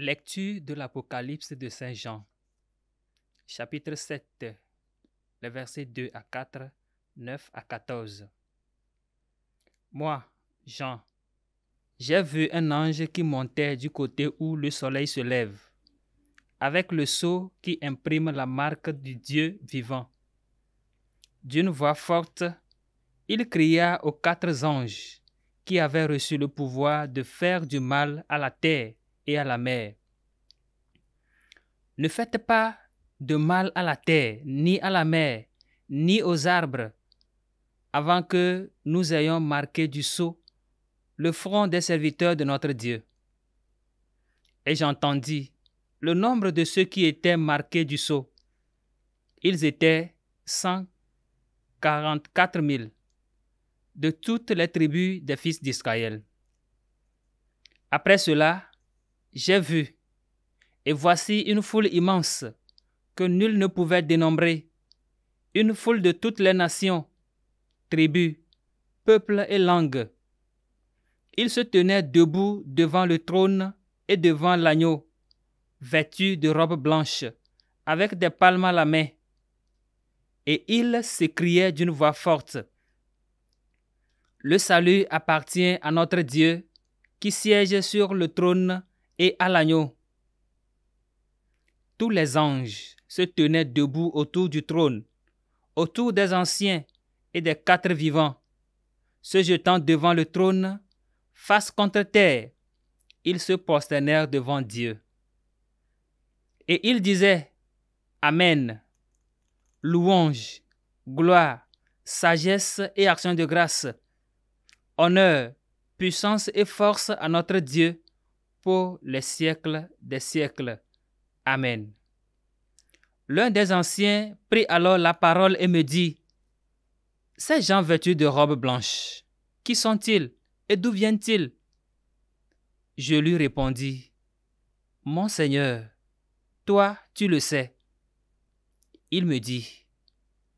Lecture de l'Apocalypse de Saint Jean, chapitre 7, les versets 2 à 4, 9 à 14. Moi, Jean, j'ai vu un ange qui montait du côté où le soleil se lève, avec le sceau qui imprime la marque du Dieu vivant. D'une voix forte, il cria aux 4 anges qui avaient reçu le pouvoir de faire du mal à la terre et à la mer. Ne faites pas de mal à la terre, ni à la mer, ni aux arbres, avant que nous ayons marqué du sceau le front des serviteurs de notre Dieu. Et j'entendis le nombre de ceux qui étaient marqués du sceau. Ils étaient 144 000 de toutes les tribus des fils d'Israël. Après cela, j'ai vu, et voici une foule immense que nul ne pouvait dénombrer, une foule de toutes les nations, tribus, peuples et langues. Ils se tenaient debout devant le trône et devant l'agneau, vêtus de robes blanches, avec des palmes à la main. Et ils s'écriaient d'une voix forte: Le salut appartient à notre Dieu qui siège sur le trône et à l'agneau. Tous les anges se tenaient debout autour du trône, autour des anciens et des 4 vivants. Se jetant devant le trône, face contre terre, ils se prosternèrent devant Dieu. Et ils disaient: Amen. Louange, gloire, sagesse et action de grâce, honneur, puissance et force à notre Dieu pour les siècles des siècles. Amen. L'un des anciens prit alors la parole et me dit: Ces gens vêtus de robes blanches, qui sont-ils et d'où viennent-ils? Je lui répondis: Mon Seigneur, toi tu le sais. Il me dit: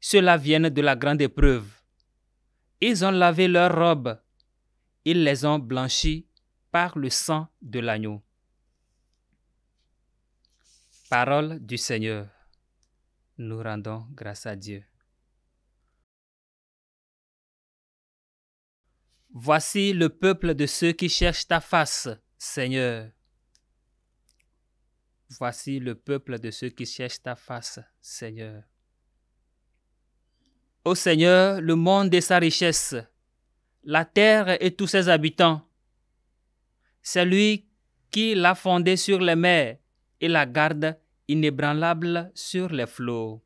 Ceux-là viennent de la grande épreuve. Ils ont lavé leurs robes, ils les ont blanchies par le sang de l'agneau. Parole du Seigneur. Nous rendons grâce à Dieu. Voici le peuple de ceux qui cherchent ta face, Seigneur. Voici le peuple de ceux qui cherchent ta face, Seigneur. Ô Seigneur, le monde et sa richesse, la terre et tous ses habitants. C'est lui qui l'a fondé sur les mers et la garde inébranlable sur les flots.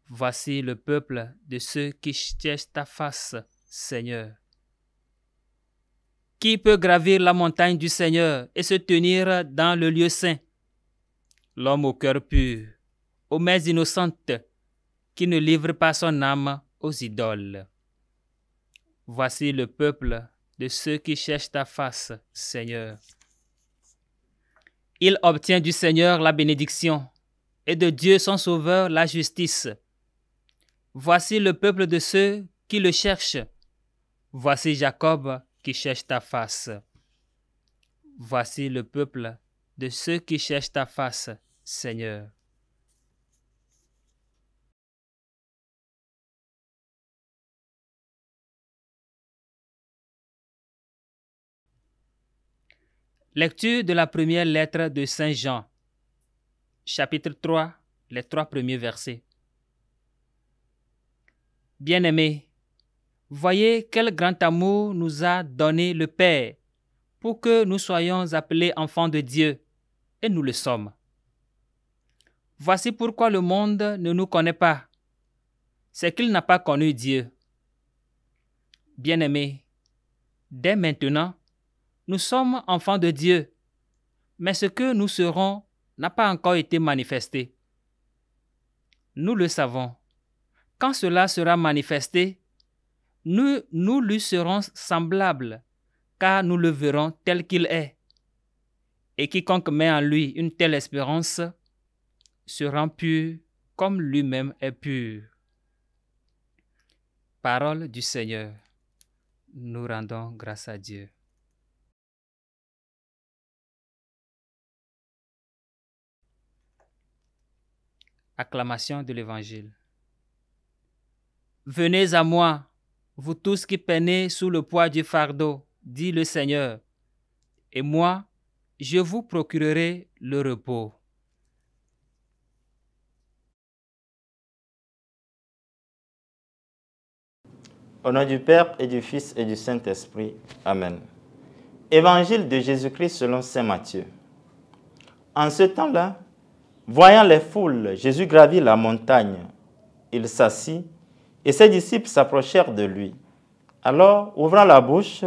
Voici le peuple de ceux qui cherchent ta face, Seigneur. Qui peut gravir la montagne du Seigneur et se tenir dans le lieu saint? L'homme au cœur pur, aux mains innocentes, qui ne livre pas son âme aux idoles. Voici le peuple de ceux qui cherchent ta face, Seigneur. Il obtient du Seigneur la bénédiction et de Dieu son Sauveur la justice. Voici le peuple de ceux qui le cherchent. Voici Jacob qui cherche ta face. Voici le peuple de ceux qui cherchent ta face, Seigneur. Lecture de la première lettre de Saint Jean, chapitre 3, les 3 premiers versets. Bien-aimés, voyez quel grand amour nous a donné le Père pour que nous soyons appelés enfants de Dieu, et nous le sommes. Voici pourquoi le monde ne nous connaît pas, c'est qu'il n'a pas connu Dieu. Bien-aimés, dès maintenant, nous sommes enfants de Dieu, mais ce que nous serons n'a pas encore été manifesté. Nous le savons. Quand cela sera manifesté, nous lui serons semblables, car nous le verrons tel qu'il est. Et quiconque met en lui une telle espérance sera pur comme lui-même est pur. Parole du Seigneur. Nous rendons grâce à Dieu. Acclamation de l'Évangile. Venez à moi, vous tous qui peinez sous le poids du fardeau, dit le Seigneur, et moi, je vous procurerai le repos. Au nom du Père et du Fils et du Saint-Esprit. Amen. Évangile de Jésus-Christ selon saint Matthieu. En ce temps-là, voyant les foules, Jésus gravit la montagne. Il s'assit et ses disciples s'approchèrent de lui. Alors, ouvrant la bouche,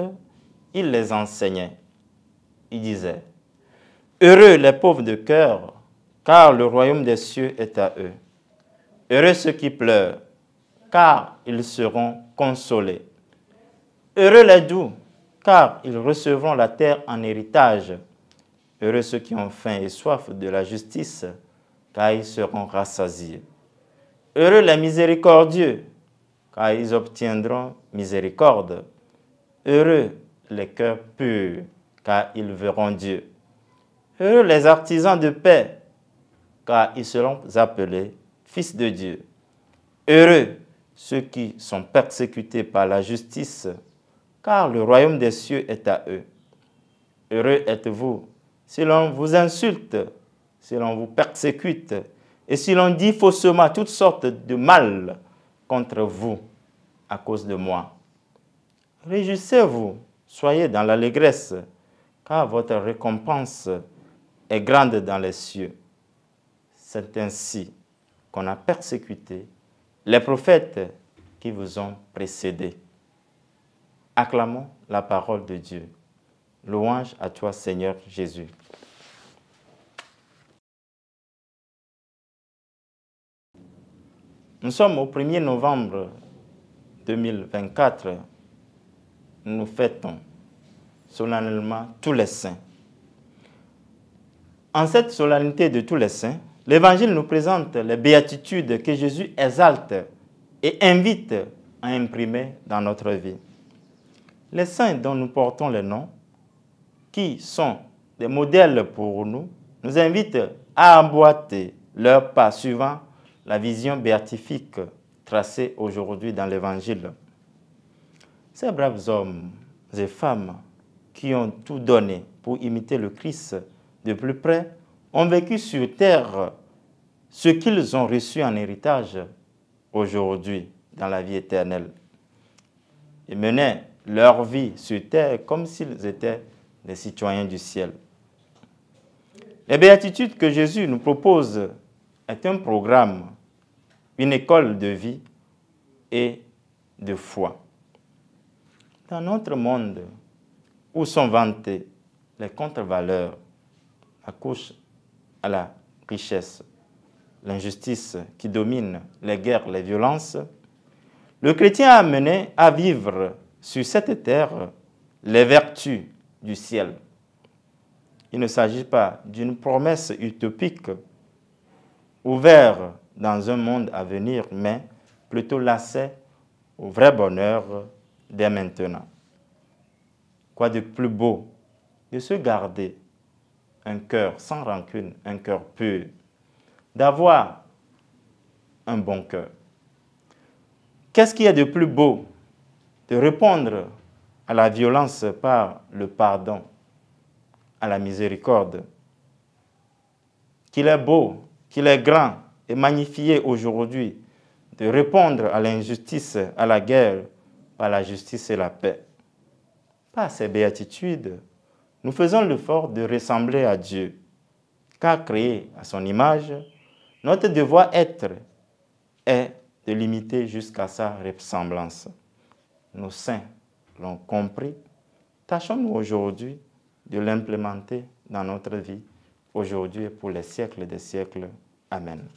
il les enseignait. Il disait, « Heureux les pauvres de cœur, car le royaume des cieux est à eux. Heureux ceux qui pleurent, car ils seront consolés. Heureux les doux, car ils recevront la terre en héritage. Heureux ceux qui ont faim et soif de la justice, car ils seront rassasiés. Heureux les miséricordieux, car ils obtiendront miséricorde. Heureux les cœurs purs, car ils verront Dieu. Heureux les artisans de paix, car ils seront appelés fils de Dieu. Heureux ceux qui sont persécutés par la justice, car le royaume des cieux est à eux. Heureux êtes-vous si l'on vous insulte, si l'on vous persécute, et si l'on dit faussement toutes sortes de mal contre vous à cause de moi. Réjouissez-vous, soyez dans l'allégresse, car votre récompense est grande dans les cieux. C'est ainsi qu'on a persécuté les prophètes qui vous ont précédés. Acclamons la parole de Dieu. Louange à toi, Seigneur Jésus. Nous sommes au 1er novembre 2024. Nous fêtons solennellement tous les saints. En cette solennité de tous les saints, l'Évangile nous présente les béatitudes que Jésus exalte et invite à imprimer dans notre vie. Les saints dont nous portons les noms, qui sont des modèles pour nous, nous invitent à emboîter leurs pas suivant la vision béatifique tracée aujourd'hui dans l'Évangile. Ces braves hommes et femmes qui ont tout donné pour imiter le Christ de plus près ont vécu sur terre ce qu'ils ont reçu en héritage aujourd'hui dans la vie éternelle. Ils menaient leur vie sur terre comme s'ils étaient des citoyens du ciel. Les béatitudes que Jésus nous propose est un programme, une école de vie et de foi. Dans notre monde où sont vantées les contre-valeurs, la course à la richesse, l'injustice qui domine les guerres, les violences, le chrétien a amené à vivre sur cette terre les vertus du ciel. Il ne s'agit pas d'une promesse utopique ouverte dans un monde à venir, mais plutôt l'accès au vrai bonheur dès maintenant. Quoi de plus beau de se garder un cœur sans rancune, un cœur pur, d'avoir un bon cœur. Qu'est-ce qu'il y a de plus beau de répondre à la violence par le pardon, à la miséricorde? Qu'il est beau, qu'il est grand et magnifié aujourd'hui de répondre à l'injustice, à la guerre, par la justice et la paix. Par ces béatitudes, nous faisons l'effort de ressembler à Dieu, car créé à son image, notre devoir est de l'imiter jusqu'à sa ressemblance. Nos saints l'ont compris. Tâchons-nous aujourd'hui de l'implémenter dans notre vie, aujourd'hui et pour les siècles des siècles. Amen.